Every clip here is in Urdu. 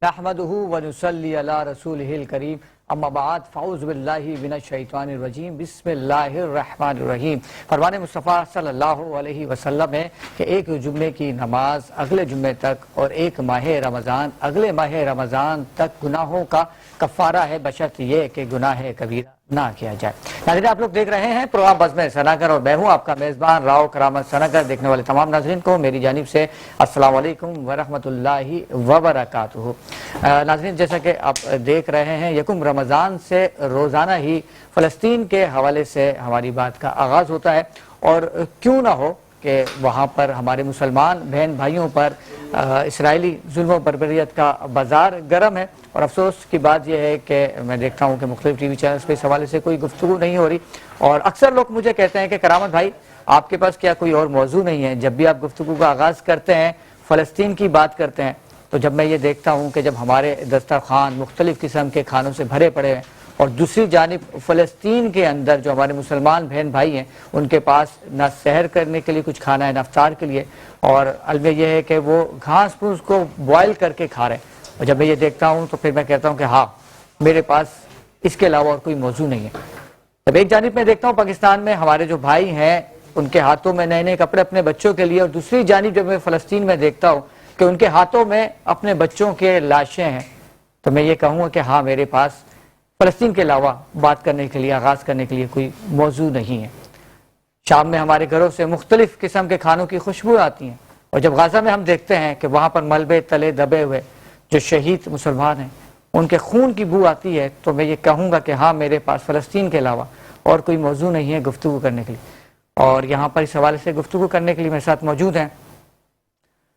نحمدہ ونصلی علی رسولہ الکریم اما بعد فاعوذ باللہ من الشیطان الرجیم بسم اللہ الرحمن الرحیم۔ فرمان مصطفیٰ صلی اللہ علیہ وسلم ہے کہ ایک جمعے کی نماز اگلے جمعے تک اور ایک ماہ رمضان اگلے ماہ رمضان تک گناہوں کا کفارہ ہے، بشرط یہ کہ گناہ کبیرہ نہ کیا جائے۔ ناظرین، آپ لوگ دیکھ رہے ہیں پروگرام بزم ثناگر اور میں ہوں آپ کا میزبان راؤ کرامت ثناگر۔ دیکھنے والے تمام ناظرین کو میری جانب سے السلام علیکم ورحمۃ اللہ وبرکاتہ۔ ناظرین، جیسا کہ آپ دیکھ رہے ہیں یکم رمضان سے روزانہ ہی فلسطین کے حوالے سے ہماری بات کا آغاز ہوتا ہے، اور کیوں نہ ہو کہ وہاں پر ہمارے مسلمان بہن بھائیوں پر اسرائیلی ظلم و بربریت کا بازار گرم ہے، اور افسوس کی بات یہ ہے کہ میں دیکھتا ہوں کہ مختلف ٹی وی چینلز پہ اس حوالے سے کوئی گفتگو نہیں ہو رہی، اور اکثر لوگ مجھے کہتے ہیں کہ کرامت بھائی آپ کے پاس کیا کوئی اور موضوع نہیں ہے؟ جب بھی آپ گفتگو کا آغاز کرتے ہیں فلسطین کی بات کرتے ہیں، تو جب میں یہ دیکھتا ہوں کہ جب ہمارے دسترخوان مختلف قسم کے کھانوں سے بھرے پڑے ہیں اور دوسری جانب فلسطین کے اندر جو ہمارے مسلمان بہن بھائی ہیں ان کے پاس نہ سحر کرنے کے لیے کچھ کھانا ہے نہ افطار کے لیے، اور البتہ یہ ہے کہ وہ گھاس پھوس کو بوائل کر کے کھا رہے ہیں، اور جب میں یہ دیکھتا ہوں تو پھر میں کہتا ہوں کہ ہاں میرے پاس اس کے علاوہ اور کوئی موضوع نہیں ہے۔ جب ایک جانب میں دیکھتا ہوں پاکستان میں ہمارے جو بھائی ہیں ان کے ہاتھوں میں نئے نئے کپڑے اپنے بچوں کے لیے، اور دوسری جانب جب میں فلسطین میں دیکھتا ہوں کہ ان کے ہاتھوں میں اپنے بچوں کے لاشیں ہیں، تو میں یہ کہوں گا کہ ہاں میرے پاس فلسطین کے علاوہ بات کرنے کے لیے آغاز کرنے کے لیے کوئی موضوع نہیں ہے۔ شام میں ہمارے گھروں سے مختلف قسم کے کھانوں کی خوشبو آتی ہیں، اور جب غزہ میں ہم دیکھتے ہیں کہ وہاں پر ملبے تلے دبے ہوئے جو شہید مسلمان ہیں ان کے خون کی بو آتی ہے، تو میں یہ کہوں گا کہ ہاں میرے پاس فلسطین کے علاوہ اور کوئی موضوع نہیں ہے گفتگو کرنے کے لیے۔ اور یہاں پر اس حوالے سے گفتگو کرنے کے لیے میرے ساتھ موجود ہیں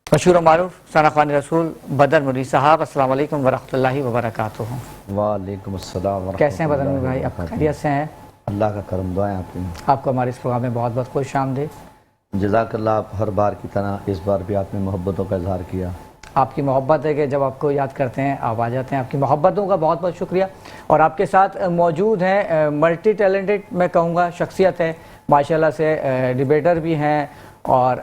مشہور و معروف ثنا خوان رسول بدر مری صاحب۔ السلام علیکم ورحمۃ اللہ وبرکاتہ۔ وعلیکم السلام ورحمۃ اللہ۔ کیسے ہیں بدر مری بھائی؟ آپ خیریت سے ہیں؟ اللہ کا کرم، دعائیں آپ کی۔ آپ کو ہمارے اس پروگرام میں بہت بہت خوش آمدید۔ جزاک اللہ، آپ ہر بار کی طرح اس بار بھی آپ نے محبتوں کا اظہار کیا۔ آپ کی محبت ہے کہ جب آپ کو یاد کرتے ہیں آپ آ جاتے ہیں، آپ کی محبتوں کا بہت بہت شکریہ۔ اور آپ کے ساتھ موجود ہیں ملٹی ٹیلنٹڈ میں کہوں گا شخصیت ہے، ماشاءاللہ سے ڈیبیٹر بھی ہیں اور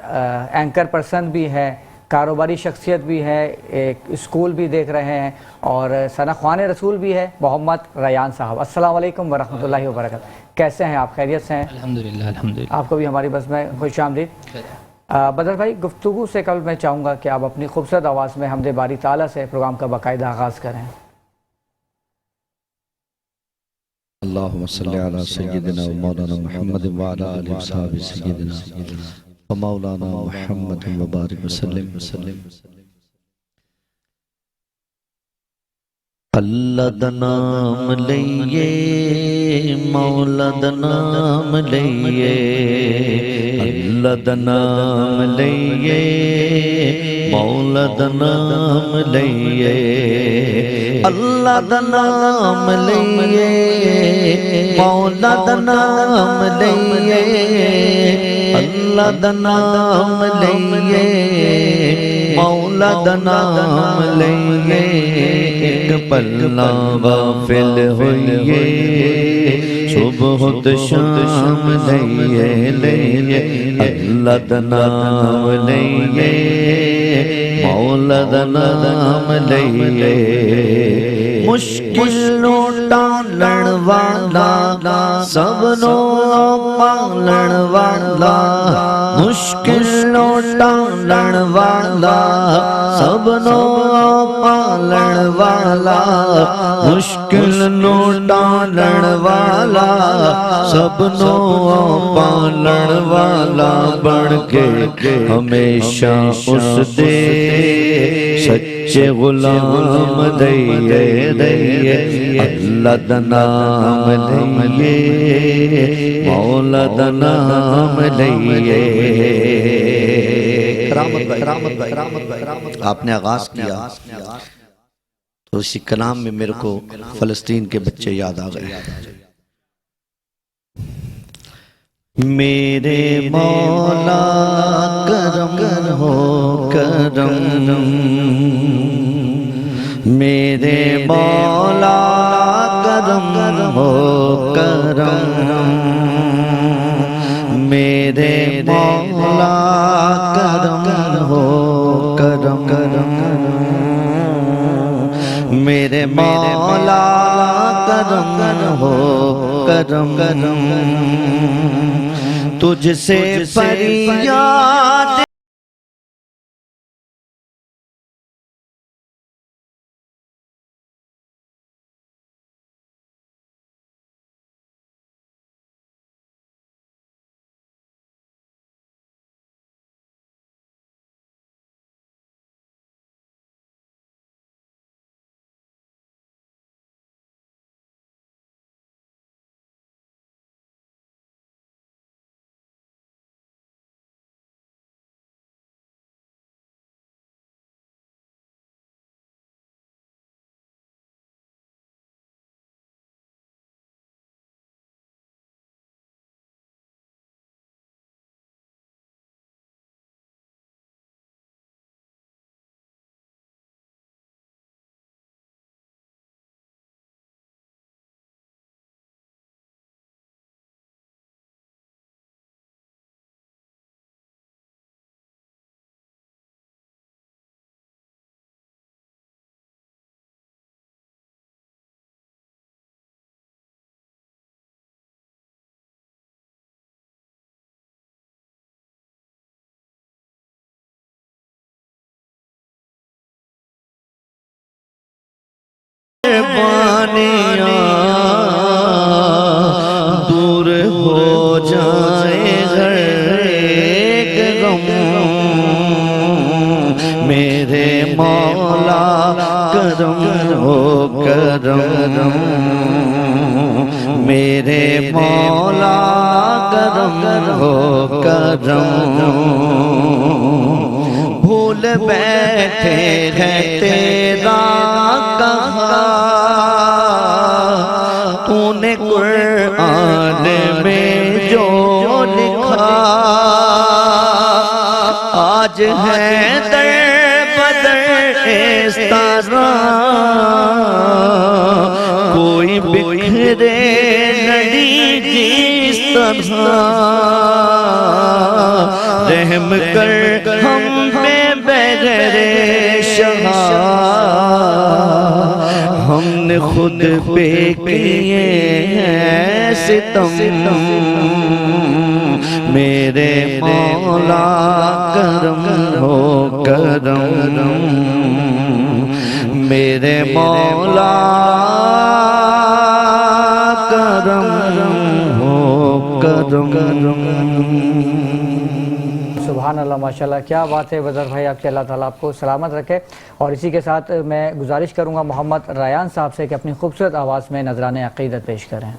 اینکر پرسن بھی ہے، کاروباری شخصیت بھی ہے، ایک اسکول بھی دیکھ رہے ہیں، اور ثنا خوان رسول بھی ہے، محمد ریان صاحب۔ السلام علیکم ورحمۃ اللہ وبرکاتہ۔ کیسے ہیں آپ؟ خیریت سے ہیں؟ الحمدللہ الحمدللہ۔ آپ کو بھی ہماری بس میں خوش آمدید۔ بدر بھائی، گفتگو سے قبل میں چاہوں گا کہ آپ اپنی خوبصورت آواز میں حمد باری تعالیٰ سے پروگرام کا باقاعدہ آغاز کریں۔ اللہم صلی علی سیدنا و مولانا محمد و علی آلہ و صحابہ سیدنا و مولانا محمد و بارک وسلم۔ اللہ دا نام لئیے، مولا دا نام لئیے، اللہ دا نام لئیے، مولا دا نام لئیے، اللہ دا نام لئیے، مولا دا نام لئیے، اللہ دا نام لئیے، مولا دا نام لئیے، ایک پلنا غافل ہوئیے، صبح تو شام لئیے لئیے، اللہ دا نام لئیے، مولا دا نام لئیے، مشکلوں ٹالن والا سبنوں پالن والا، مشکلوں ٹالن والا سبنوں پالن والا، مشکلوں ٹالن والا سبنوں پالن والا، بڑھ کے ہمیشہ اس دے سچے غلام دئیے دئیے، اللہ دا نام لئیے، مولا دا نام لئیے۔ آپ نے آغاز کیا تو اسی کلام میں میرے کو فلسطین کے بچے یاد آ گئے۔ میرے مولا کرم ہو کرم، میرے مولا کرم ہو کرم، میرے مولا کرم ہو کرم، میرے مولا کرم ہو کرم تجھ سے فریاد دور ہو جائے ہر ایک غم میرے مولا کرم ہو کرم میرے مولا کرم ہو کرم بھول بیٹھے ہیں تیرا تو نے قرآن میں جو لکھا آج ہے در بدر اس طرح کوئی بکھرے لڑی جس طرح رحم کر ہم میں بغیر شہا ہم نے خود پہ کیے ہیں ستم میرے مولا کرم ہو کرم میرے مولا کرم ہو کرم سبحان اللہ ماشاءاللہ کیا بات ہے بدر بھائی آپ کے اللہ تعالیٰ آپ کو سلامت رکھے اور اسی کے ساتھ میں گزارش کروں گا محمد ریان صاحب سے کہ اپنی خوبصورت آواز میں نذران عقیدت پیش کریں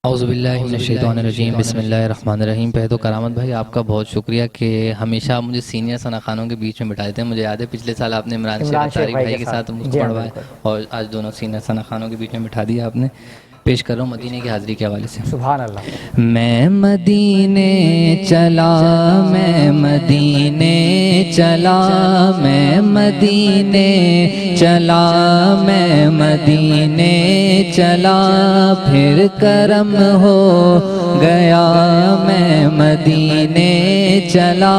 اعوذ باللہ من الشیطان الرجیم بسم اللہ الرحمن الرحیم پہلے تو کرامت بھائی آپ کا بہت شکریہ کہ ہمیشہ مجھے سینئر ثنا خانوں کے بیچ میں بٹھا دیتے ہیں مجھے یاد ہے پچھلے سال آپ نے عمران شیخ اتاری بھائی کے ساتھ مجھ کو پڑھوایا اور آج دونوں سینئر ثنا خانوں کے بیچ میں بٹھا دیا آپ نے پیش کر رہا ہوں مدینے کی حاضری کے حوالے سے سبحان اللہ میں مدینے چلا میں مدینے چلا میں مدینے چلا میں مدینے چلا پھر کرم ہو گیا میں مدینے چلا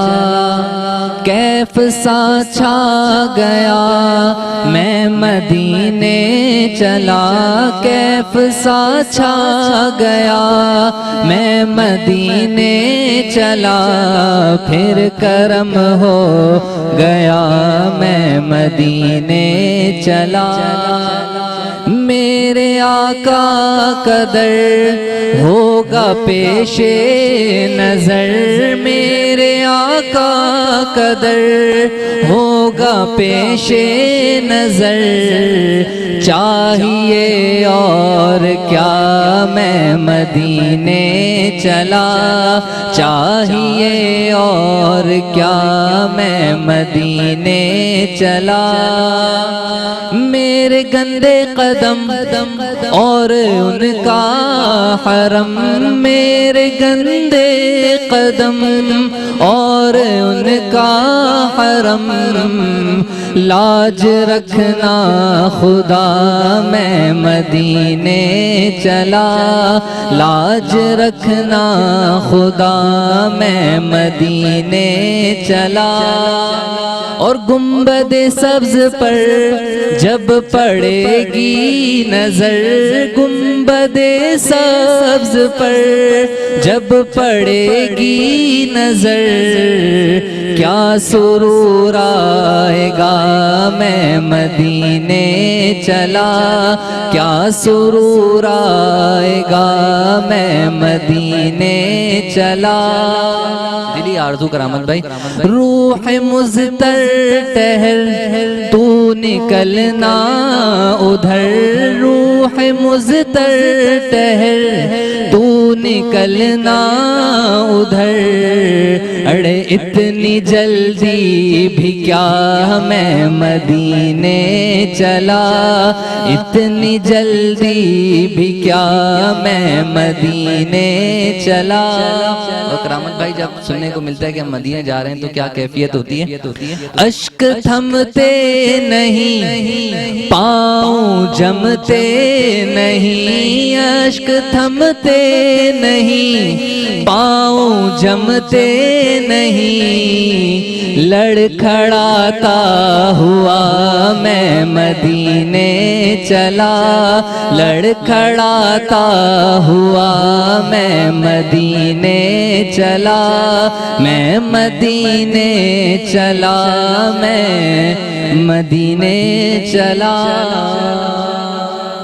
کیف سا چھا گیا میں مدینے چلا کیف سا چھا گیا میں مدینے چلا پھر کرم ہو گیا میں مدینے چلا میرے آقا قدر ہوگا پیش نظر میرے آقا قدر ہوگا پیش نظر چاہیے اور کیا میں مدینے چلا چاہیے اور کیا میں مدینے چلا میرے گندے قدم اور ان کا حرم میرے گندے قدم اور ان کا حرم لاج رکھنا خدا میں مدینے چلا، لاج رکھنا خدا میں مدینے چلا، اور گنبد سبز پر جب پڑے گی نظر، گنبد سبز پر جب پڑے گی نظر، کیا سرور آئے گا میں مدینے چلا، کیا سرور آئے گا میں مدینے چلا۔ دلی آرزو کرامت بھائی، روح مزتر ٹہل تو نکلنا ادھر، روح مزتر ٹہل تو نکلنا ادھر، اڑے اتنی جلدی بھی کیا میں مدینے چلا، اتنی جلدی بھی کیا میں مدینے چلا۔ اور کرامت بھائی جب سننے کو ملتا ہے کہ ہم مدینے جا رہے ہیں تو کیا کیفیت ہوتی ہے؟ اشک تھمتے نہیں، پاؤں جمتے نہیں، اشک تھمتے نہیں، پاؤں جمتے نہیں، لڑکھڑاتا ہوا میں مدینے چلا، لڑکھڑاتا ہوا میں مدینے چلا، میں مدینے چلا، میں مدینے چلا۔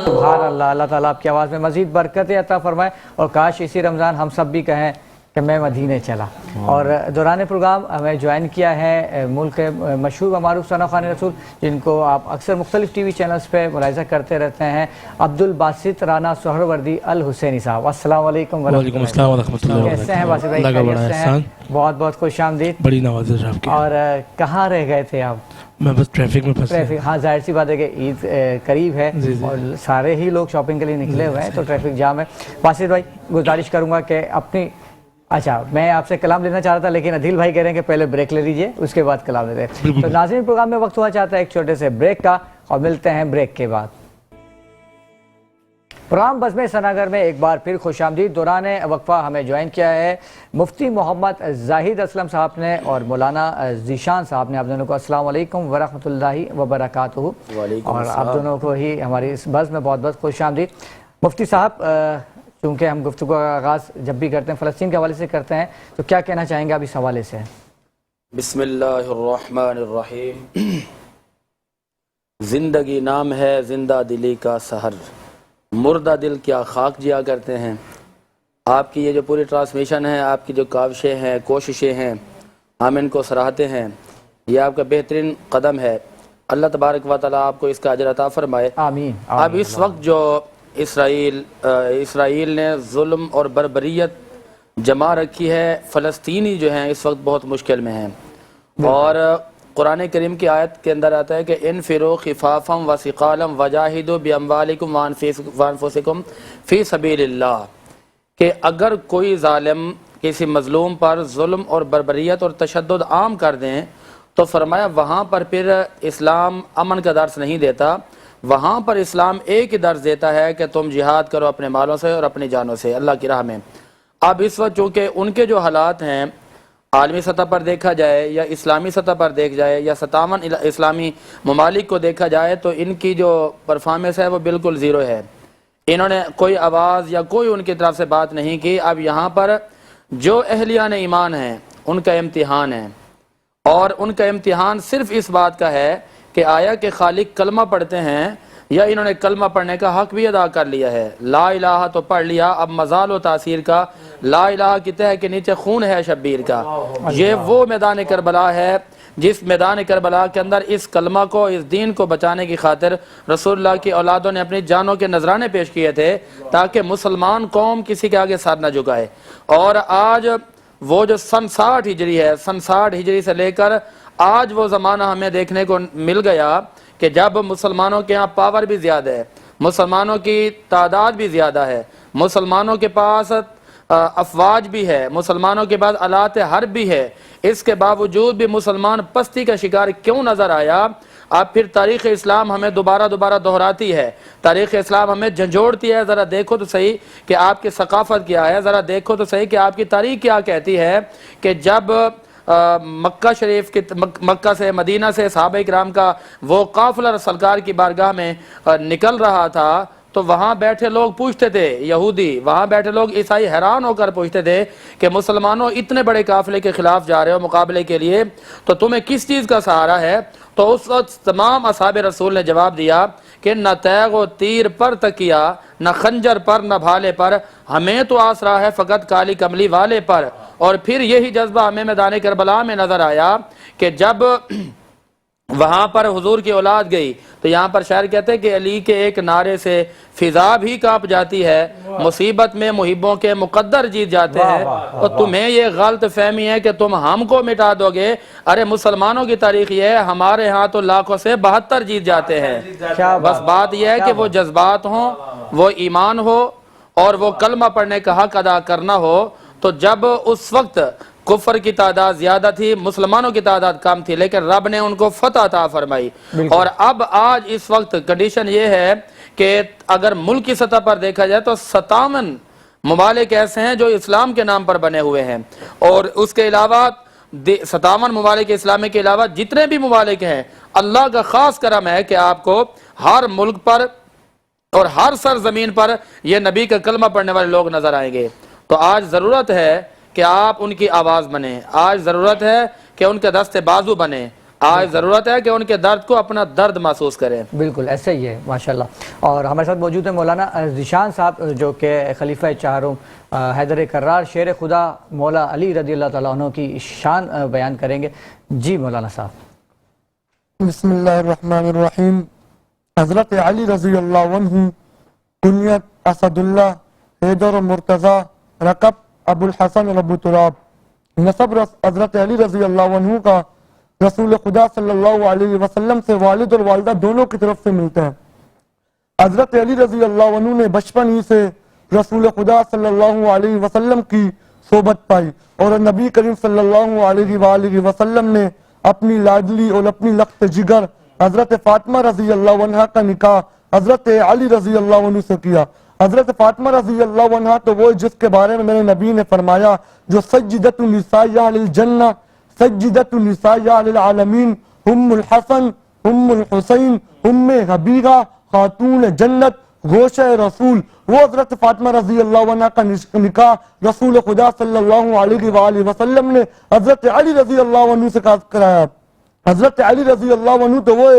سبحان اللہ، اللہ تعالیٰ آپ کی آواز میں مزید برکتیں عطا فرمائے، اور کاش اسی رمضان ہم سب بھی کہیں کہ میں مدینے چلا۔ اور دوران پروگرام ہمیں جوائن کیا ہے ملک کے مشہور و معروف ثناخوان رسول، جن کو آپ اکثر مختلف ٹی وی چینلز پہ ملاحظہ کرتے رہتے ہیں، عبدالباسط رانا سہروردی الحسینی صاحب۔ السلام علیکم وعلیکم السلام ورحمۃ اللہ وبرکاتہ۔ کیسے ہیں باسط بھائی؟ اللہ کا بڑا خیریت سے ہیں؟ احسان، بہت بہت خوش آمدید۔ بڑی نوازش آپ کی۔ اور کہاں رہ گئے تھے آپ؟ میں بس ٹریفک میں پھنسا۔ ٹریفک، ہاں ظاہر سی بات ہے کہ عید قریب ہے اور سارے ہی لوگ شاپنگ کے لیے نکلے ہوئے ہیں تو ٹریفک جام ہے۔ باسط بھائی گزارش کروں گا کہ اپنی، اچھا میں آپ سے کلام لینا چاہ رہا تھا لیکن عدیل بھائی کہہ رہے ہیں کہ پہلے بریک لے لیجئے اس کے بعد کلام لیتے ہیں، تو ناظرین پروگرام میں وقت ہوا چاہتا ہے ایک چھوٹے سے بریک کا، اور ملتے ہیں بریک کے بعد۔ پروگرام بزم ثناگر میں ایک بار پھر خوش آمدید۔ دوران وقفہ ہمیں جوائن کیا ہے مفتی محمد زاہد اسلم صاحب نے اور مولانا ذیشان صاحب نے۔ آپ دونوں کو السلام علیکم ورحمۃ اللہ وبرکاتہ، اور آپ دونوں کو ہی ہماری اس بزم میں بہت بہت خوش آمدید۔ مفتی صاحب، چونکہ ہم گفتگو کا آغاز جب بھی کرتے ہیں فلسطین کے حوالے سے کرتے ہیں، تو کیا کہنا چاہیں گے آپ اس حوالے سے؟ بسم اللہ الرحمن الرحیم۔ زندگی نام ہے زندہ دلی کا سحر، مردہ دل کیا خاک جیا کرتے ہیں۔ آپ کی یہ جو پوری ٹرانسمیشن ہے، آپ کی جو کاوشیں ہیں، کوششیں ہیں، ہم ان کو سراہتے ہیں، یہ آپ کا بہترین قدم ہے۔ اللہ تبارک و تعالیٰ آپ کو اس کا اجر عطا فرمائے۔ آمین۔ اب اس وقت جو اسرائیل نے ظلم اور بربریت جما رکھی ہے، فلسطینی جو ہیں اس وقت بہت مشکل میں ہیں، اور قرآن کریم کی آیت کے اندر آتا ہے کہ انفروا خفافا وثقالا وجاہدوا باموالکم وانفسکم فی سبیل اللہ، کہ اگر کوئی ظالم کسی مظلوم پر ظلم اور بربریت اور تشدد عام کر دیں تو فرمایا وہاں پر پھر اسلام امن کا درس نہیں دیتا، وہاں پر اسلام ایک ہی درس دیتا ہے کہ تم جہاد کرو اپنے مالوں سے اور اپنی جانوں سے اللہ کی راہ میں۔ اب اس وقت چونکہ ان کے جو حالات ہیں عالمی سطح پر دیکھا جائے یا اسلامی سطح پر دیکھ جائے یا 57 اسلامی ممالک کو دیکھا جائے تو ان کی جو پرفارمنس ہے وہ بالکل زیرو ہے، انہوں نے کوئی آواز یا کوئی ان کی طرف سے بات نہیں کی۔ اب یہاں پر جو اہلیان ایمان ہیں ان کا امتحان ہے، اور ان کا امتحان صرف اس بات کا ہے کہ آیا کہ خالق کلمہ پڑھتے ہیں یا انہوں نے کلمہ پڑھنے کا حق بھی ادا کر لیا ہے۔ لا الہ تو پڑھ لیا، اب مزال و تاثیر کا لا الہ کی تہ کے نیچے خون ہے شبیر کا۔ یہ وہ میدان کربلا ہے جس میدان کربلا کے اندر اس کلمہ کو، اس دین کو بچانے کی خاطر رسول اللہ کی اولادوں نے اپنی جانوں کے نذرانے پیش کیے تھے تاکہ مسلمان قوم کسی کے آگے سر نہ جھکائے۔ اور آج وہ جو سن 60 ہجری ہے، سن 60 ہجری سے لے کر آج وہ زمانہ ہمیں دیکھنے کو مل گیا کہ جب مسلمانوں کے ہاں پاور بھی زیادہ ہے، مسلمانوں کی تعداد بھی زیادہ ہے، مسلمانوں کے پاس افواج بھی ہے، مسلمانوں کے پاس آلات حرب بھی ہے، اس کے باوجود بھی مسلمان پستی کا شکار کیوں نظر آیا؟ اب پھر تاریخ اسلام ہمیں دوبارہ دہراتی ہے، تاریخ اسلام ہمیں جھنجھوڑتی ہے. ذرا دیکھو تو صحیح کہ آپ کی ثقافت کیا ہے، ذرا دیکھو تو صحیح کہ آپ کی تاریخ کیا کہتی ہے کہ جب مکہ شریف کی مکہ سے مدینہ سے صحابہ کرام کا وہ قافلہ سرکار کی بارگاہ میں نکل رہا تھا تو وہاں بیٹھے لوگ پوچھتے تھے، یہودی وہاں بیٹھے لوگ عیسائی حیران ہو کر پوچھتے تھے کہ مسلمانوں اتنے بڑے قافلے کے خلاف جا رہے ہو مقابلے کے لیے تو تمہیں کس چیز کا سہارا ہے؟ تو اس وقت تمام اصحاب رسول نے جواب دیا کہ نہ تیغ و تیر پر تکیہ، نہ خنجر پر، نہ بھالے پر، ہمیں تو آسرا ہے فقط کالی کملی والے پر. اور پھر یہی جذبہ ہمیں میدان کربلا میں نظر آیا کہ جب وہاں پر حضور کی اولاد گئی تو یہاں پر شاعر کہتے ہیں کہ علی کے ایک نعرے سے فضا بھی کانپ جاتی ہے، مصیبت میں محبوں کے مقدر جیت جاتے ہیں. اور تمہیں یہ غلط فہمی ہے کہ تم ہم کو مٹا دو گے. ارے مسلمانوں کی تاریخ یہ ہے، ہمارے ہاں تو لاکھوں سے 72 جیت جاتے ہیں. بس بات یہ ہے کہ وہ جذبات ہوں، وہ ایمان ہو اور وہ کلمہ پڑھنے کا حق ادا کرنا ہو. تو جب اس وقت کفر کی تعداد زیادہ تھی، مسلمانوں کی تعداد کم تھی، لیکن رب نے ان کو فتح عطا فرمائی. اور اب آج اس وقت کنڈیشن یہ ہے کہ اگر ملک کی سطح پر دیکھا جائے تو 57 ممالک ایسے ہیں جو اسلام کے نام پر بنے ہوئے ہیں، اور اس کے علاوہ 57 ممالک اسلامی کے علاوہ جتنے بھی ممالک ہیں، اللہ کا خاص کرم ہے کہ آپ کو ہر ملک پر اور ہر سرزمین پر یہ نبی کا کلمہ پڑھنے والے لوگ نظر آئیں گے. تو آج ضرورت ہے کہ آپ ان کی آواز بنیں، آج ضرورت ہے کہ ان کے دست بازو بنیں، آج ضرورت ہے کہ ان کے درد کو اپنا درد محسوس کریں. بالکل ایسے ہی ہے ماشاءاللہ. اور ہمارے ساتھ موجود ہیں مولانا ذیشان صاحب جو کہ خلیفہ چہارم حیدر کرار شیر خدا مولا علی رضی اللہ تعالیٰ عنہ کی شان بیان کریں گے. جی مولانا صاحب. بسم اللہ الرحمن الرحیم. حضرت علی رضی اللہ عنہ کنیت اسد اللہ حیدر مرتضی رقب ابو الحسن ابو تراب. نسب حضرت علی رضی اللہ عنہ کا رسول خدا صلی اللہ علیہ وسلم سے والد اور والدہ دونوں کی طرف سے ملتا ہے. حضرت علی رضی اللہ عنہ نے بچپن ہی سے رسول خدا صلی اللہ علیہ وسلم کی صحبت پائی اور نبی کریم صلی اللہ علیہ وآلہ وسلم نے اپنی لاڈلی اور اپنی لخت جگر حضرت فاطمہ رضی اللہ عنہ کا نکاح حضرت علی رضی اللہ عنہ سے کیا. حضرت فاطمہ رضی اللہ عنہ تو وہ جس کے بارے میں میرے نبی نے فرمایا جو سجدت النساء للجنہ سجدت النساء للعالمین ام الحسن ام الحسین ام حبیبہ خاتون جنت گوشہ رسول. وہ حضرت فاطمہ رضی اللہ عنہ کا نکاح رسول خدا صلی اللہ علیہ وآلہ وسلم نے حضرت علی رضی اللہ عنہ سے کرایا. حضرت علی رضی اللہ عنہ تو وہ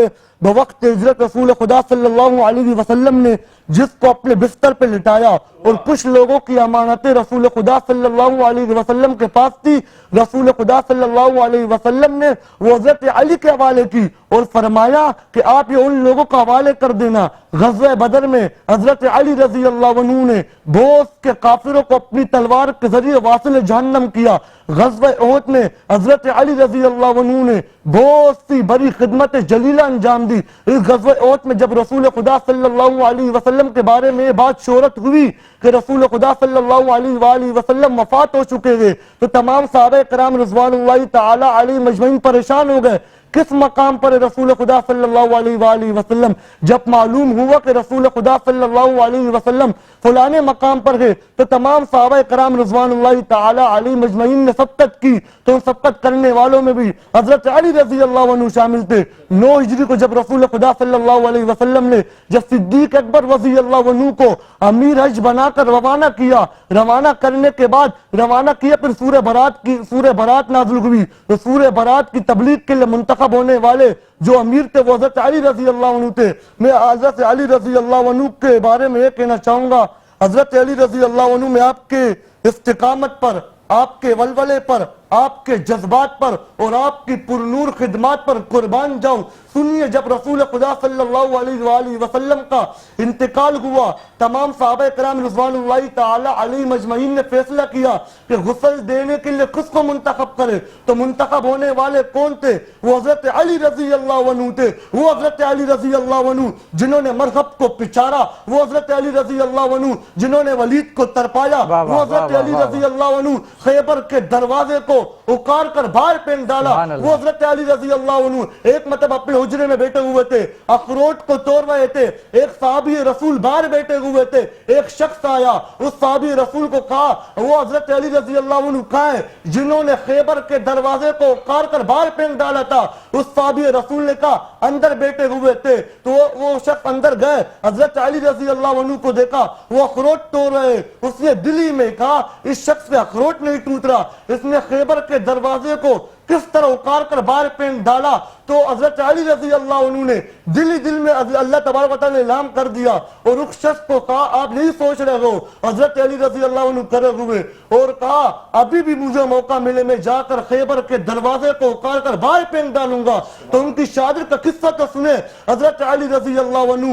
بوقت ہجرت رسول خدا صلی اللہ علیہ وسلم نے جس کو اپنے بستر پہ لٹایا اور کچھ لوگوں کی امانتیں رسول خدا صلی اللہ علیہ وسلم کے پاس تھی، رسول خدا صلی اللہ علیہ وسلم نے وہ حضرت علی کے حوالے کی اور فرمایا کہ آپ یہ ان لوگوں کا حوالے کر دینا. غزوہ بدر میں حضرت علی رضی اللہ عنہ نے بہت کے کافروں کو اپنی تلوار کے ذریعے واصل جہنم کیا. غزوہ احد میں حضرت علی رضی اللہ عنہ نے بہت سی بڑی خدمت جلیلہ انجام دی. اس غزوہ احد میں جب رسول خدا صلی اللہ علیہ وسلم کے بارے میں یہ بات شہرت ہوئی کہ رسول خدا صلی اللہ علیہ وآلہ وسلم وفات ہو چکے ہیں تو تمام صحابہ کرام رضوان اللہ تعالی علیہ مجمعین پریشان ہو گئے. کس مقام پر رسول خدا صلی اللہ علیہ وآلہ وسلم؟ جب معلوم ہوا کہ رسول خدا صلی اللہ علیہ وسلم فلانے مقام پر ہے تو تمام صحابہ کرام رضوان اللہ تعالی علیہ مجمعین نے سبقت کی. تو سبقت کرنے والوں میں بھی حضرت علی رضی اللہ عنہ شامل تھے. 9 ہجری کو جب رسول خدا صلی اللہ علیہ وسلم نے جب صدیق اکبر رضی اللہ عنہ کو امیر حج بنا کر روانہ کیا، روانہ کرنے کے بعد روانہ کیا پھر سورہ برات نازل ہوئی. تو سورہ برات کی تبلیغ کے لیے منتخب ہونے والے جو امیر تھے وہ حضرت علی رضی اللہ عنہ تھے. میں حضرت علی رضی اللہ عنہ کے بارے میں یہ کہنا چاہوں گا، حضرت علی رضی اللہ عنہ میں آپ کے استقامت پر، آپ کے ولولے پر، آپ کے جذبات پر اور آپ کی پرنور خدمات پر قربان جاؤں. سنیے جب رسول خدا صلی اللہ علیہ وآلہ وسلم کا انتقال ہوا تمام صحابہ کرام رضوان اللہ تعالی علیہ مجمعین نے فیصلہ کیا کہ غسل دینے کے لیے کس کو منتخب کرے. تو منتخب ہونے والے کون تھے؟ وہ حضرت علی رضی اللہ عنہ تھے. وہ حضرت علی رضی اللہ عنہ جنہوں نے مرحب کو پچارا, وہ حضرت علی رضی اللہ عنہ جنہوں نے ولید کو ترپایا, وہ حضرت علی رضی اللہ عنہ خیبر کے دروازے کو اکار کر باہر پھینک ڈالا, وہ حضرت علی رضی اللہ عنہ ایک مطلب اپنے حجرے میں بیٹھے ہوئے تھے, اخروٹ کو توڑ رہے تھے, ایک صحابی رسول باہر بیٹھے ہوئے تھے, ایک شخص آیا اس صحابی رسول کو کہا وہ حضرت علی رضی اللہ عنہ کہاں ہیں جنہوں نے خیبر کے دروازے کو اکار کر باہر پھینک ڈالا تھا. اس صحابی رسول نے کہا اندر بیٹھے ہوئے تھے. تو وہ شخص اندر گئے, حضرت علی رضی اللہ عنہ کو دیکھا وہ اخروٹ توڑ رہے, اس نے دلی میں کہا اس شخص سے اخروٹ نہیں ٹوٹ رہا, اس نے خیبر کے دروازے کو کس طرح اکار کر باہر پھینک ڈالا. تو حضرت علی رضی اللہ عنہ نے دل میں اللہ تبارک و تعالی نے اعلان کر دیا اور اس شخص کو کہا آپ نہیں سوچ رہے ہو. حضرت علی رضی اللہ عنہ کرے ہوئے اور کہا ابھی بھی مجھے موقع ملے میں جا کر خیبر کے دروازے کو اکار کر باہر پھینک ڈالوں گا. تو ان کی شہادت کا قصہ تو سنے. حضرت علی رضی اللہ عنہ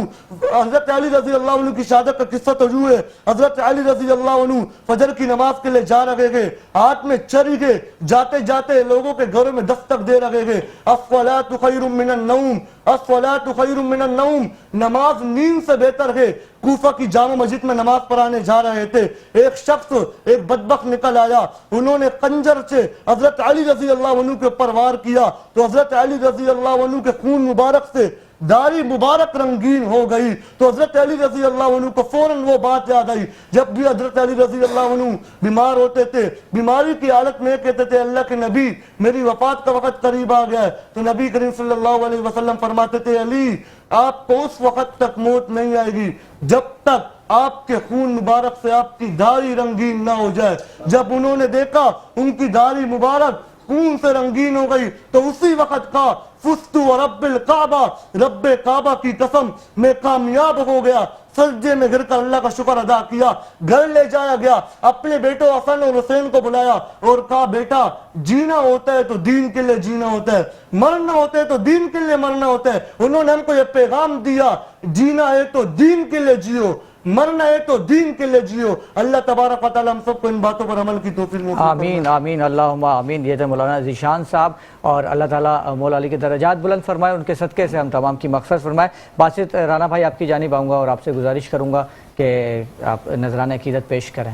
کی شہادت کا قصہ تو جو ہے, حضرت علی رضی اللہ عنہ فجر کی نماز کے لیے جا رہے گے, ہاتھ میں چری گئے, جاتے جاتے لوگوں کے گھروں میں دستک دے رہے گے, الصلاۃ خیر من النوم, الصلاۃ خیر من النوم, نماز نیند سے بہتر ہے. کوفہ کی جامع مسجد میں نماز پڑھانے جا رہے تھے, ایک شخص ایک بدبخت نکل آیا, انہوں نے خنجر سے حضرت علی رضی اللہ عنہ کے اوپر وار کیا. تو حضرت علی رضی اللہ عنہ کے خون مبارک سے داڑھی مبارک رنگین ہو گئی. تو حضرت علی رضی اللہ عنہ کو فوراً وہ بات یاد آئی جب بھی حضرت علی رضی اللہ عنہ بیمار ہوتے تھے, بیماری کی حالت میں کہتے تھے اللہ کے نبی میری وفات کا وقت قریب آ گیا ہے. تو نبی کریم صلی اللہ علیہ وسلم فرماتے تھے علی آپ کو اس وقت تک موت نہیں آئے گی جب تک آپ کے خون مبارک سے آپ کی داڑھی رنگین نہ ہو جائے. جب انہوں نے دیکھا ان کی داڑھی مبارک خون سے رنگین ہو گئی تو اسی وقت کہا فزت ورب الکعبہ, رب کعبہ کی قسم میں کامیاب ہو گیا. سجدے میں گر کر اللہ کا شکر ادا کیا. گھر لے جایا گیا, اپنے بیٹوں حسن اور حسین کو بلایا اور کہا بیٹا جینا ہوتا ہے تو دین کے لیے جینا ہوتا ہے, مرنا ہوتا ہے تو دین کے لیے مرنا ہوتا ہے. انہوں نے ہم کو یہ پیغام دیا جینا ہے تو دین کے لیے جیو, مرنا ہے تو دین کے لیے جیو. اللہ تبارک و تعالی ہم سب کو ان باتوں پر عمل کی توفیق نصیب فرمائے. آمین آمین اللہم آمین. یہ تھے مولانا ذیشان صاحب, اور اللہ تعالیٰ مولا علی کے درجات بلند فرمائے, ان کے صدقے سے ہم تمام کی مقصد فرمائے. باسط رانا بھائی آپ کی جانب آؤں گا اور آپ سے گزارش کروں گا کہ آپ نذرانہ عقیدت پیش کریں.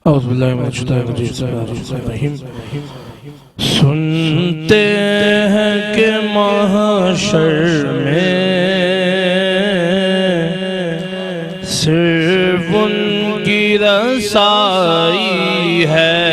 اعوذ باللہ من الشیطان الرجیم, بسم اللہ الرحمن الرحیم. سنتے ہیں کہ محشر میں صرف ان کی رسائی ہے,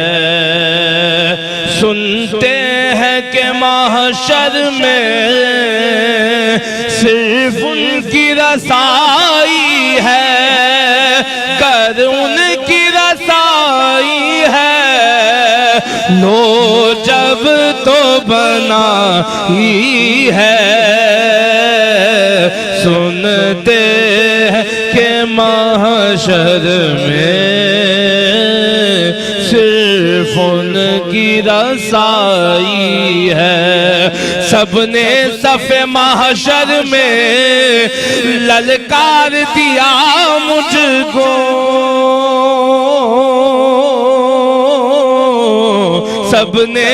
سنتے ہیں کہ محشر میں صرف ان کی رسائی ہے, کر ان کی رسائی ہے, لو جب تو بنائی ہے. سنتے ہیں کہ محشر میں صرف ان کی رسائی ہے. سب نے صف محشر میں للکار دیا مجھ کو, سب نے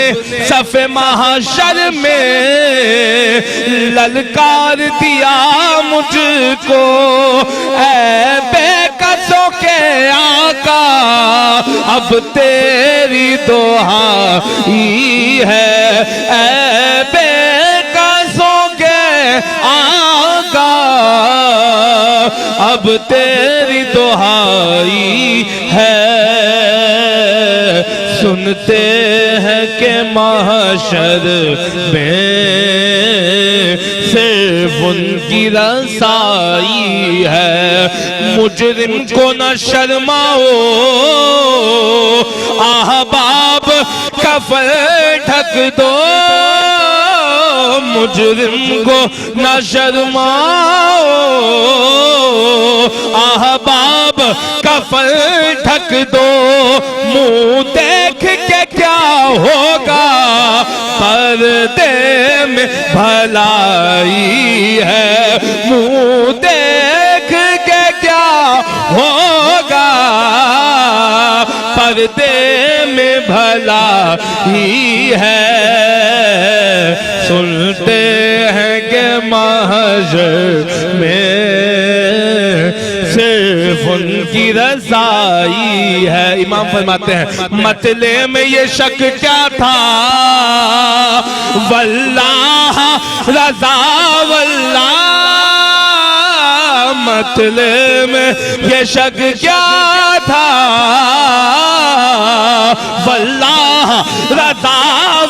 صف محشر میں للکار دیا مجھ کو. اے بے کسوں کے آقا اب تیری دعائی ہے, اے بے کسوں کے آقا اب تیری دعائی ہے. سنتے ہیں کہ محشر میں صرف ان کی رسائی ہے. مجرم کو نہ شرماؤ احباب کفن ڈھک دو, مجرم کو نہ شرماؤ احباب کفن ڈھک دو. منہ دیکھ کے کیا پردے میں بھلائی ہے، منہ دیکھ کے کیا ہوگا، پردے میں بھلائی ہے، سنتے ہیں کہ محشر میں صرف ان کی رضائی ہے۔ امام فرماتے ہیں مطلع میں یہ شک کیا تھا، واللہ رضا واللہ، مطلع میں یہ شک کیا تھا، واللہ رضا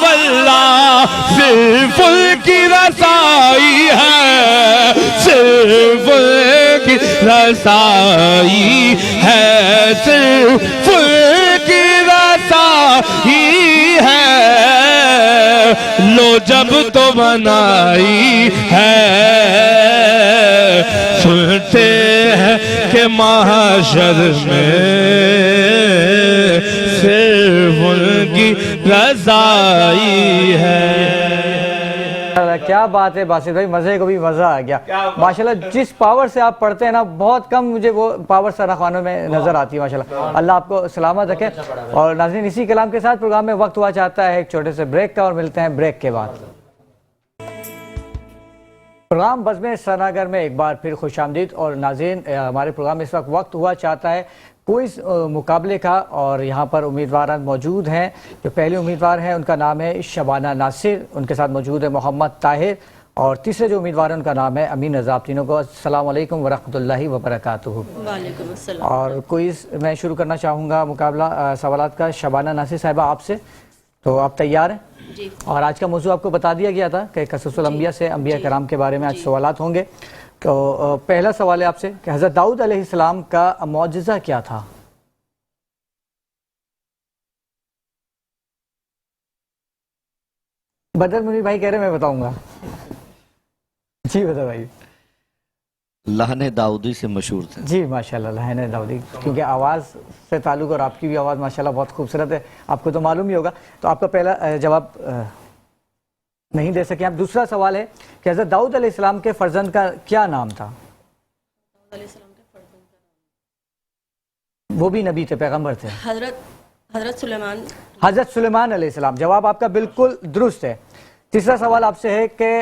واللہ، صرف ان کی رضائی ہے، صرف ان کی رضائی ہے، صرف ان کی رضائی ہے، لو جب تو بنائی ہے، سنتے ہیں کہ محشر میں صرف ان کی رضائی ہے۔ کیا بات ہے باسط بھائی، مزے کو بھی مزہ آ گیا ماشاءاللہ۔ جس پاور سے آپ پڑھتے ہیں نا، بہت کم مجھے وہ پاور ثناخوانوں میں نظر آتی ہے ماشاءاللہ۔ اللہ آپ کو سلامت رکھے۔ اور ناظرین، اسی کلام کے ساتھ پروگرام میں وقت ہوا چاہتا ہے ایک چھوٹے سے بریک کا، اور ملتے ہیں بریک کے بعد۔ پروگرام بزم ثناگر میں ایک بار پھر خوش آمدید۔ اور ناظرین، ہمارے پروگرام میں اس وقت ہوا چاہتا ہے کوئز مقابلے کا، اور یہاں پر امیدواران موجود ہیں۔ جو پہلے امیدوار ہیں ان کا نام ہے شبانہ ناصر، ان کے ساتھ موجود ہے محمد طاہر، اور تیسرے جو امیدوار ہیں ان کا نام ہے امین رضا۔ آپ تینوں کو السلام علیکم ورحمۃ اللہ وبرکاتہ۔ وعلیکم السلام۔ اور کوئز میں شروع کرنا چاہوں گا مقابلہ سوالات کا شبانہ ناصر صاحبہ آپ سے، تو آپ تیار ہیں؟ جی۔ اور آج کا موضوع آپ کو بتا دیا گیا تھا کہ قصص الانبیاء سے انبیاء کرام کے بارے میں آج سوالات ہوں گے۔ تو پہلا سوال ہے آپ سے کہ حضرت داؤد علیہ السلام کا معجزہ کیا تھا؟ بدر منیر بھائی کہہ رہے میں بتاؤں گا۔ جی بتا بھائی۔ لہن داؤدی سے مشہور تھے۔ جی ماشاءاللہ، لہن داؤدی، کیونکہ آواز سے تعلق، اور آپ کی بھی آواز ماشاءاللہ بہت خوبصورت ہے، آپ کو تو معلوم ہی ہوگا۔ تو آپ کا پہلا جواب نہیں دے سکے آپ۔ دوسرا سوال ہے کہ حضرت داؤد علیہ السلام کے فرزند کا کیا نام تھا؟ وہ بھی نبی تھے، پیغمبر تھے۔ حضرت سلیمان۔ حضرت سلیمان علیہ السلام، جواب آپ کا بالکل درست ہے۔ تیسرا سوال آپ سے ہے کہ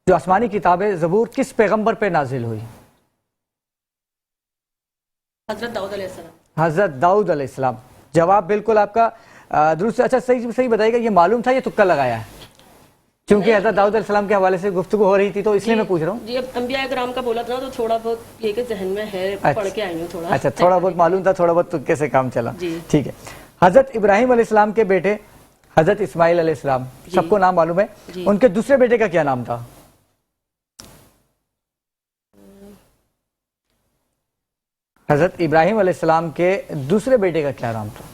جو آسمانی کتاب زبور کس پیغمبر پہ نازل ہوئی؟ حضرت داؤد علیہ السلام۔ حضرت داؤد علیہ السلام، جواب بالکل آپ کا درست ہے۔ اچھا صحیح بتائیے گا، یہ معلوم تھا یہ تکا لگایا ہے؟ کیونکہ حضرت داؤد علیہ السلام کے حوالے سے گفتگو ہو رہی تھی تو اس لیے میں پوچھ رہا ہوں۔ جی، اب انبیاء کرام کا بولا تھا نا، تو تھوڑا بہت یہ کہ ذہن میں ہے، پڑھ کے آئی ہوں تھوڑا۔ اچھا، تھوڑا بہت معلوم تھا، تھوڑا بہت تکے سے کام چلا۔ جی ٹھیک ہے۔ حضرت ابراہیم علیہ السلام کے بیٹے حضرت اسماعیل علیہ السلام، سب کو نام معلوم ہے، ان کے دوسرے بیٹے کا کیا نام تھا؟ حضرت ابراہیم علیہ السلام کے دوسرے بیٹے کا کیا نام تھا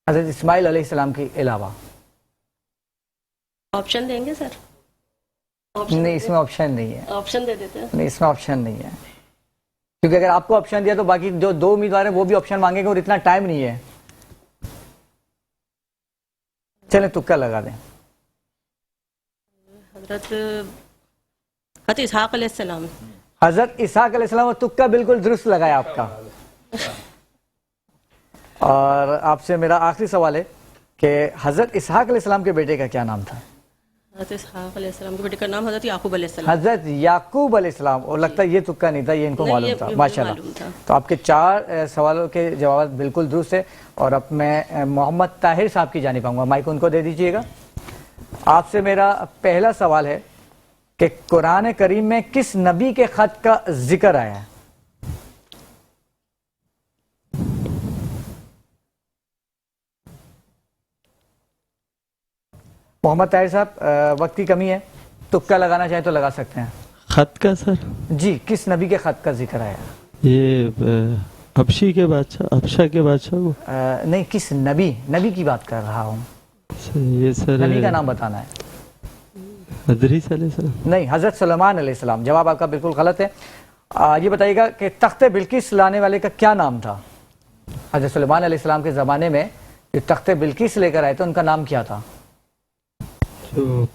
حضرت اسماعیل علیہ السلام کے علاوہ؟ آپشن دیں گے سر؟ نہیں، اس میں آپشن نہیں ہے۔ آپشن دے دیتے ہیں؟ نہیں، اس میں آپشن نہیں ہے، کیونکہ اگر آپ کو آپشن دیا تو باقی جو دو امیدوار ہیں وہ بھی آپشن مانگیں گے، اور اتنا ٹائم نہیں ہے۔ چلیں تکا لگا دیں۔ حضرت اسحاق علیہ السلام۔ حضرت اسحاق علیہ السلام، اور تکا بالکل درست لگایا آپ کا۔ اور آپ سے میرا آخری سوال ہے کہ حضرت اسحاق علیہ السلام کے بیٹے کا کیا نام تھا؟ حضرت اسحاق علیہ السلام کے بیٹے کا نام حضرت یعقوب علیہ السلام۔ حضرت یعقوب علیہ السلام، اور لگتا ہے یہ تکا نہیں تھا، یہ ان کو معلوم تھا ماشاءاللہ۔ تو آپ کے 4 سوالوں کے جوابات بالکل درست ہے۔ اور اب میں محمد طاہر صاحب کی جانب آؤں گا، مائک ان کو دے دیجئے گا۔ آپ سے میرا پہلا سوال ہے کہ قرآن کریم میں کس نبی کے خط کا ذکر آیا ہے؟ محمد طاہر صاحب، وقت کی کمی ہے، تکا لگانا چاہیں تو لگا سکتے ہیں۔ خط کا سر؟ جی، کس نبی کے خط کا ذکر آیا؟ یہ حبشی کے بادشاہ، حبشہ کے بادشاہ کو؟ نہیں، کس نبی کی بات کر رہا ہوں۔ یہ سر نبی کا نام بتانا ہے۔ ادریس علیہ السلام؟ نہیں، حضرت سلیمان علیہ السلام، جواب آپ کا بالکل غلط ہے۔ یہ بتائیے گا کہ تخت بلقیس لانے والے کا کیا نام تھا؟ حضرت سلیمان علیہ السلام کے زمانے میں جو تخت بلقیس لے کر آئے تھے ان کا نام کیا تھا؟ جو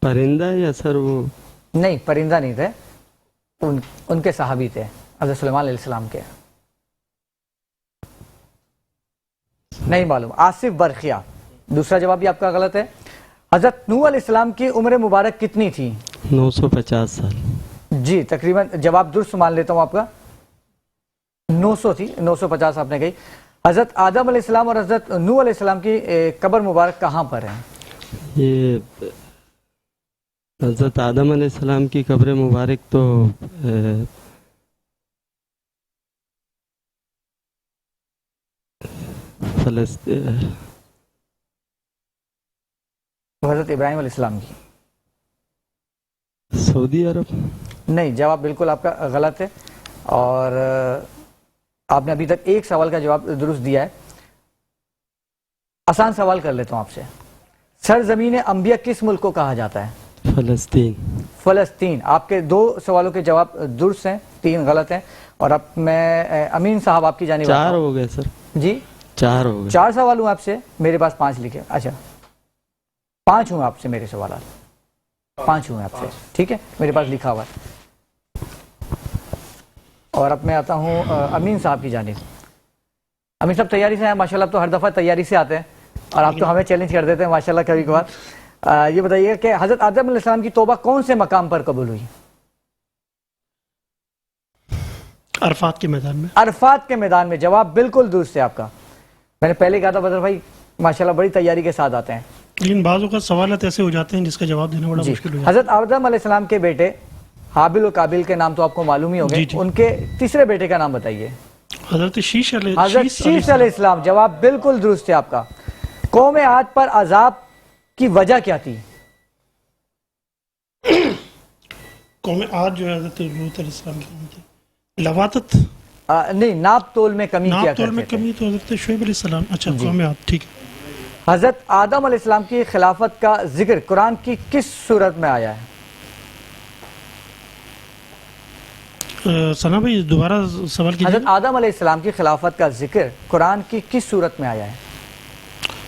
پرندہ ہے یا سر وہ نہیں پرندہ نہیں تھے، ان کے صحابی تھے حضرت سلیمان علیہ السلام کے. نہیں معلوم. آصف برخیہ. دوسرا جواب بھی آپ کا غلط ہے. حضرت نوح علیہ السلام کی عمر مبارک کتنی تھی؟ 950 سال. جی تقریباً جواب درست مان لیتا ہوں آپ کا. 900 تھی، 950 آپ نے کہی. حضرت آدم علیہ السلام اور حضرت نوح علیہ السلام کی قبر مبارک کہاں پر ہے؟ یہ حضرت آدم علیہ السلام کی قبر مبارک تو حضرت ابراہیم علیہ السلام کی. سعودی عرب. نہیں، جواب بالکل آپ کا غلط ہے، اور آپ نے ابھی تک ایک سوال کا جواب درست دیا ہے. آسان سوال کر لیتا ہوں آپ سے. سرزمین انبیاء کس ملک کو کہا جاتا ہے؟ فلسطین. فلسطین. آپ کے 2 سوالوں کے جواب درست ہیں، 3 غلط ہیں. اور اب میں امین صاحب آپ کی جانب 4 ہو گئے سر. جی 4 ہو گئے. 4 سوال ہوں آپ سے، میرے پاس 5 لکھے. اچھا 5 ہوں آپ سے، میرے سوالات 5 ہوں آپ سے، ٹھیک ہے، میرے پاس لکھا ہوا ہے. اور اب میں آتا ہوں امین صاحب کی جانب. امین صاحب تیاری سے ہیں ماشاءاللہ، اب تو ہر دفعہ تیاری سے آتے ہیں اور آپ تو ہمیں چیلنج کر دیتے ہیں ماشاءاللہ کبھی کبھار. یہ بتائیے کہ حضرت آدم علیہ السلام کی توبہ کون سے مقام پر قبول ہوئی؟ عرفات کے میدان میں. عرفات کے میدان میں. جواب بالکل درست ہے آپ کا. میں نے پہلے کہا تھا بدر بھائی ماشاءاللہ بڑی تیاری کے ساتھ آتے ہیں. لیکن بعض اوقات سوالات ایسے ہو جاتے ہیں جس کا جواب دینا بڑا مشکل ہو جاتا ہے. حضرت آدم علیہ السلام کے بیٹے حابل و قابل کے نام تو آپ کو معلوم ہی ہو گئے. جی جی. ان کے تیسرے بیٹے کا نام بتائیے. حضرت شیش علیہ السلام. جواب بالکل درست ہے آپ کا. قوم عاد پر عذاب کی وجہ کیا تھی؟ قوم عاد جو ہے حضرت لوط علیہ السلام کی قوم تھی. لواطت نہیں، ناپ تول میں کمی کیا ناپ تول میں کرتے تھے. کمی تو حضرت شعیب علیہ السلام. اچھا قوم عاد ٹھیک ہے. حضرت آدم علیہ السلام کی خلافت کا ذکر قرآن کی کس صورت میں آیا ہے؟ ثنا بھائی دوبارہ سوال کیجیے. حضرت آدم علیہ السلام کی خلافت کا ذکر قرآن کی کس صورت میں آیا ہے؟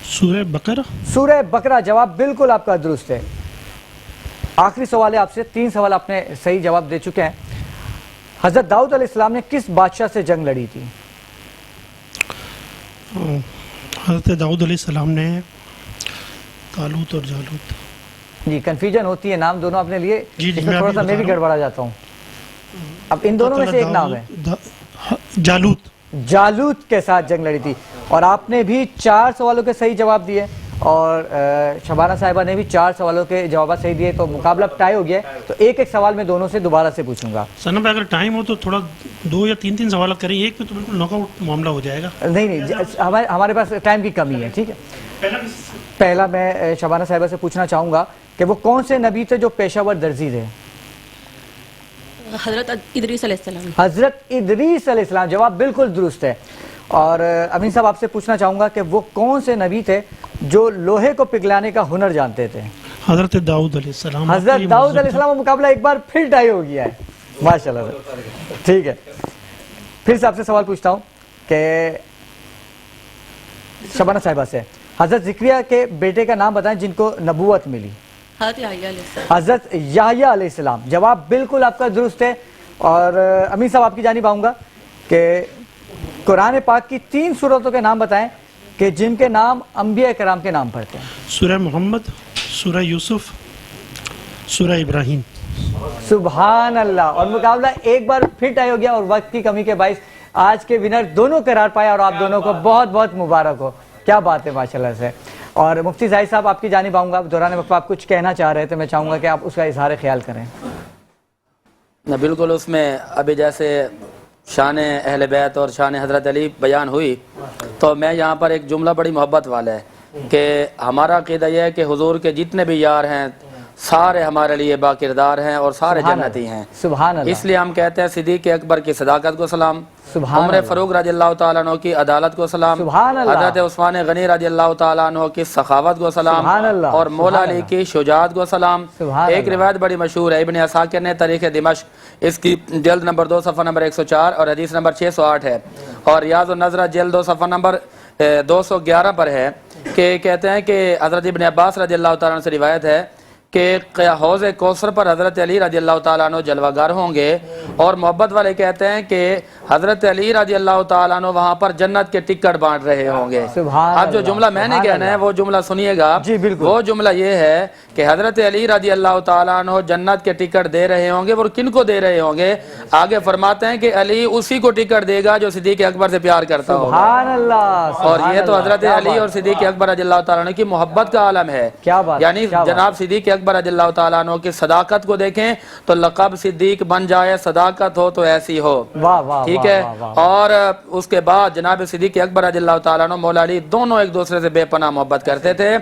سورہ بقرہ. سورہ بقرہ. جواب بالکل آپ کا درست ہے. آخری سوال ہے آپ سے. 3 سوال آپ نے صحیح جواب دے چکے ہیں. حضرت داؤد علیہ السلام نے کس بادشاہ سے جنگ لڑی تھی؟ حضرت داؤد علیہ السلام نے طالوت اور جالوت. جی کنفیوژن ہوتی ہے، نام دونوں آپ نے لیے. جی اس میں تھوڑا سا میں بھی گڑبڑا جاتا ہوں. اب ان دونوں میں سے ایک نام ہے. جالوت. جالوت کے ساتھ جنگ لڑی تھی. اور آپ نے بھی 4 سوالوں کے صحیح جواب دیے اور شبانہ صاحبہ نے بھی 4 سوالوں کے جوابات صحیح دیے. تو مقابلہ ٹائی ہو گیا ہے. تو ایک سوال میں دونوں سے دوبارہ سے پوچھوں گا. ثنا بھائی اگر ٹائم ہو تو تھوڑا 2 یا 3 سوالات کریں. ایک پہ تو بالکل ناک آؤٹ معاملہ ہو جائے گا. نہیں ہمارے پاس ٹائم کی کمی ہے. ٹھیک ہے. پہلا میں شبانہ صاحبہ سے پوچھنا چاہوں گا کہ وہ کون سے نبی تھے جو پیشہ ور درزی تھے؟ حضرت ادریس علیہ السلام. حضرت ادریس علیہ السلام. جواب بالکل درست ہے. اور امین صاحب آپ سے پوچھنا چاہوں گا کہ وہ کون سے نبی تھے جو لوہے کو پگھلانے کا ہنر جانتے تھے؟ حضرت داؤد علیہ السلام. حضرت داؤد علیہ السلام. کا مقابلہ ایک بار پھر ٹائی ہو گیا ہے ماشاءاللہ. ٹھیک ہے، پھر سے آپ سے سوال پوچھتا ہوں کہ شبانہ صاحبہ سے حضرت زکریا کے بیٹے کا نام بتائیں جن کو نبوت ملی. حضرت یحییٰ علیہ السلام. حضرت یحییٰ علیہ السلام. جواب بالکل آپ کا درست ہے. اور امین صاحب آپ کی جانب آؤں گا کہ قرآن پاک کی 3 سورتوں کے نام بتائیں کہ جن کے نام انبیاء کرام کے نام پڑھتے ہیں. سورہ محمد، سورہ یوسف، سورہ ابراہیم. سبحان اللہ. اور مقابلہ ایک بار پھر ٹائی ہو گیا اور وقت کی کمی کے باعث آج کے ونر دونوں قرار پائے اور آپ دونوں کو بہت بہت مبارک ہو. کیا بات ہے ماشاءاللہ سے. اور مفتی زاہد صاحب آپ کی جانب آؤں گا. دوران وقفہ آپ کچھ کہنا چاہ رہے تھے، میں چاہوں گا کہ آپ اس کا اظہار خیال کریں. بالکل. اس میں ابھی جیسے شان اہل بیت اور شان حضرت علی بیان ہوئی تو میں یہاں پر ایک جملہ بڑی محبت والا ہے کہ ہمارا عقیدہ یہ ہے کہ حضور کے جتنے بھی یار ہیں سارے ہمارے لیے با کردار ہیں اور سارے جنتی ہیں. سبحان اللہ. اس لیے ہم کہتے ہیں صدیق اکبر کی صداقت کو سلام، عمر فاروق رضی اللہ تعالیٰ عنہ کی عدالت کو سلام، حضرت عثمان غنی رضی اللہ تعالیٰ عنہ کی سخاوت کو سلام، اور مولا علی کی شجاعت کو سلام. ایک روایت بڑی مشہور ہے، ابن عساکر نے تاریخ دمشق اس کی جلد نمبر 2 صفحہ نمبر 104 اور حدیث نمبر 608 ہے، اور ریاض النظرہ جلد 2 صفحہ نمبر 211 پر ہے کہ کہتے ہیں کہ حضرت ابن عباس رضی اللہ تعالیٰ عنہ سے روایت ہے کہ حوض کوثر پر حضرت علی رضی اللہ تعالیٰ عنہ جلوہ گر ہوں گے، اور محبت والے کہتے ہیں کہ حضرت علی رضی اللہ تعالیٰ عنہ وہاں پر جنت کے ٹکٹ بانٹ رہے ہوں گے۔ اب جو جملہ میں نے کہنا ہے وہ جملہ سنیے گا، وہ جملہ یہ ہے کہ حضرت علی رضی اللہ تعالیٰ عنہ جنت کے ٹکٹ دے رہے ہوں گے، اور کن کو دے رہے ہوں گے؟ آگے فرماتے ہیں کہ علی اسی کو ٹکٹ دے گا جو صدیق اکبر سے پیار کرتا ہوگا۔ سبحان اللہ، اور یہ تو حضرت علی اور صدیق اکبر رضی اللہ تعالیٰ عنہ کی محبت کا عالم ہے۔ یعنی جناب صدیق اکبر رضی اللہ تعالیٰ عنہ کی صداقت کو دیکھیں تو لقب صدیق بن جائے، صداقت ہو تو ایسی ہو، ٹھیک ہے۔ اور اس کے بعد جناب صدیق اکبر رضی اللہ تعالیٰ عنہ مولا علی دونوں ایک دوسرے سے بے پناہ محبت کرتے تھے،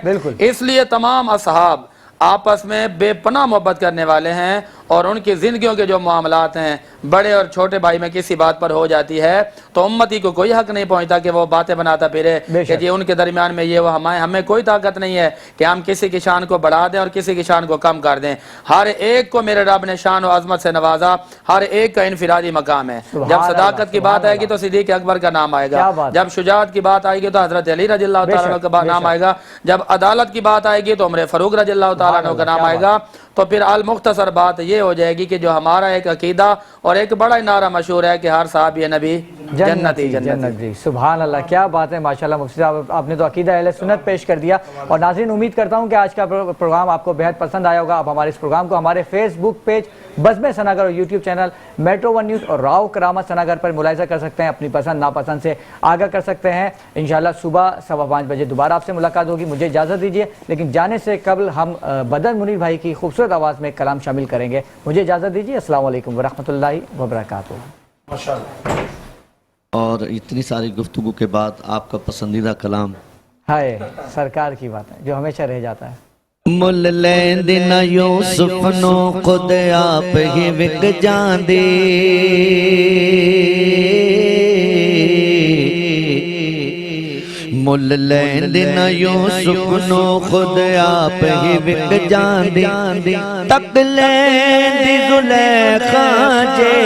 اس لیے تمام اصحاب آپس میں بے پناہ محبت کرنے والے ہیں، اور ان کی زندگیوں کے جو معاملات ہیں بڑے اور چھوٹے بھائی میں کسی بات پر ہو جاتی ہے تو امتی کو کوئی حق نہیں پہنچتا کہ وہ باتیں بناتا پھرے کہ جی ان کے درمیان میں یہ وہ ہمیں کوئی طاقت نہیں ہے کہ ہم کسی کی شان کو بڑھا دیں اور کسی کی شان کو کم کر دیں۔ ہر ایک کو میرے رب نے شان و عظمت سے نوازا، ہر ایک کا انفرادی مقام ہے۔ جب صداقت کی بات آئے گی تو صدیق اکبر کا نام آئے گا، جب شجاعت کی بات آئے گی تو حضرت علی رضی اللہ تعالیٰ عنہ کا نام آئے گا، جب عدالت کی بات آئے گی تو عمر فاروق رضی اللہ تعالیٰ عنہ کا نام آئے گا۔ تو پھر المختصر بات یہ ہو جائے گی کہ جو ہمارا ایک عقیدہ اور ایک بڑا نعرہ مشہور ہے کہ ہر صحابی نبی جنتی جنتی۔ سبحان اللہ، کیا بات ہے، ماشاءاللہ مفتی صاحب آپ نے تو عقیدہ اہل سنت پیش کر دیا۔ اور ناظرین امید کرتا ہوں کہ آج کا پروگرام آپ کو بہت پسند آیا ہوگا۔ آپ ہمارے اس پروگرام کو ہمارے فیس بک پیج بزم ثناگر اور YouTube channel metro one news اور راؤ کرامت ثناگر پر ملاحظہ کر سکتے ہیں، اپنی پسند ناپسند سے آگاہ کر سکتے ہیں۔ انشاءاللہ صبح 5:15 بجے دوبارہ آپ سے ملاقات ہوگی۔ مجھے اجازت دیجیے، لیکن جانے سے قبل ہم بدن منیر بھائی کی خوبصورت آواز میں کلام شامل کریں گے۔ مجھے اجازت دیجیے، السلام علیکم ورحمۃ اللہ وبرکاتہ۔ اور اتنی ساری گفتگو کے بعد آپ کا پسندیدہ کلام ہائے سرکار کی بات ہے جو ہمیشہ رہ جاتا ہے۔ مل لیند نہ یوسف نو خود آپ ہی وک جاندے، مل لیند نہ یوسف نو خود آپ ہی وک جاندے، تک لیند زلیخا جے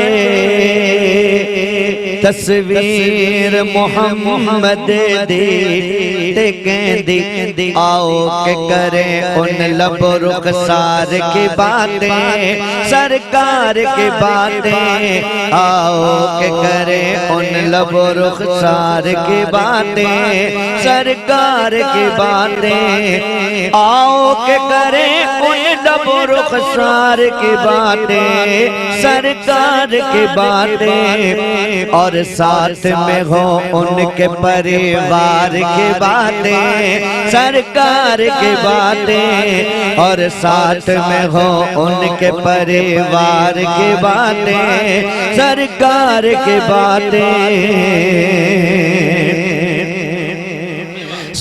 تصویر محمد دی تے کہندی آؤ کہ کریں ان لب رخسار کی باتیں، سرکار کی باتیں، آؤ کہ کریں ان لب رخسار کی باتیں، سرکار کی باتیں، آؤ کہ کریں ان لب رخسار کی باتیں، سرکار کی باتیں، اور ساتھ میں ہو ان کے پریوار کی باتیں، سرکار کی باتیں، اور ساتھ میں ہو ان کے پریوار کی باتیں، سرکار کی باتیں۔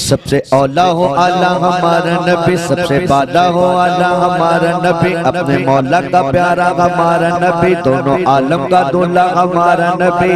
سب سے اولا ہو اعلیٰ ہمارا نبی، سب سے بالا ہو اعلیٰ ہمارا نبی، اپنے مولا کا پیارا ہمارا نبی، دونوں عالم کا دولا ہمارا نبی۔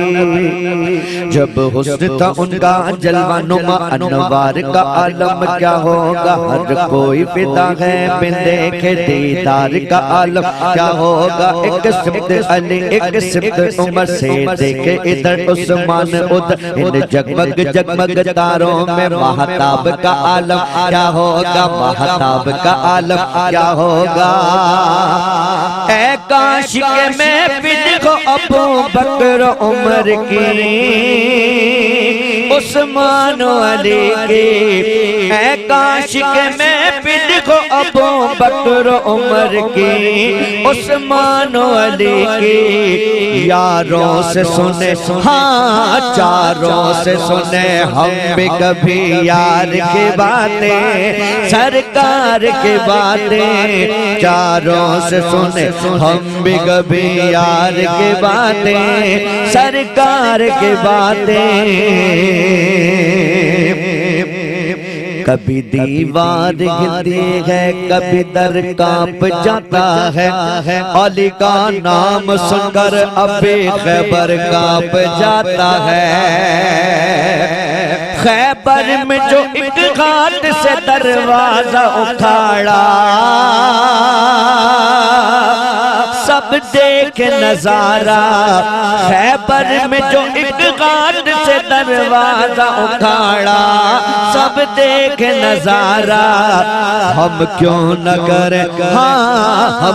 جب حسن تھا ان کا جلوہ نما، انوار کا عالم کیا ہوگا، ہر کوئی فدا ہے بن دیکھے دیدار کا عالم کیا ہوگا۔ ایک سمت علی ایک سمت عمر سے دیکھے ادھر عثمان ادھر، ان جگمگ جگمگ تاروں میں مہتاب کا عالم کیا ہوگا، مہتاب کا عالم کیا ہوگا۔ اے کاش کہ میں پنکھ ابو بکر عمر کی، عثمان علی کی، اے کاش کہ میں پنکھ ابو بکر عمر کی، عثمان علی کی۔ یاروں سے سنے ہاں چاروں سے سنے ہم بھی کبھی یار کی باتیں، سرکار کی باتیں، چاروں سے سنے ہم بھی کبھی یار کی باتیں، سرکار کی باتیں۔ کبھی دیوار ہلتی ہے کبھی در کانپ جاتا ہے، علی کا نام سن کر ابھی خیبر کانپ جاتا ہے۔ خیبر میں جو ایک گھاٹ سے دروازہ اکھاڑا، سب دیکھ نظارہ خیبر میں جو ایک غار سے دروازہ اکھاڑا سب دیکھ نظارہ ہم کیوں نہ کریں ہاں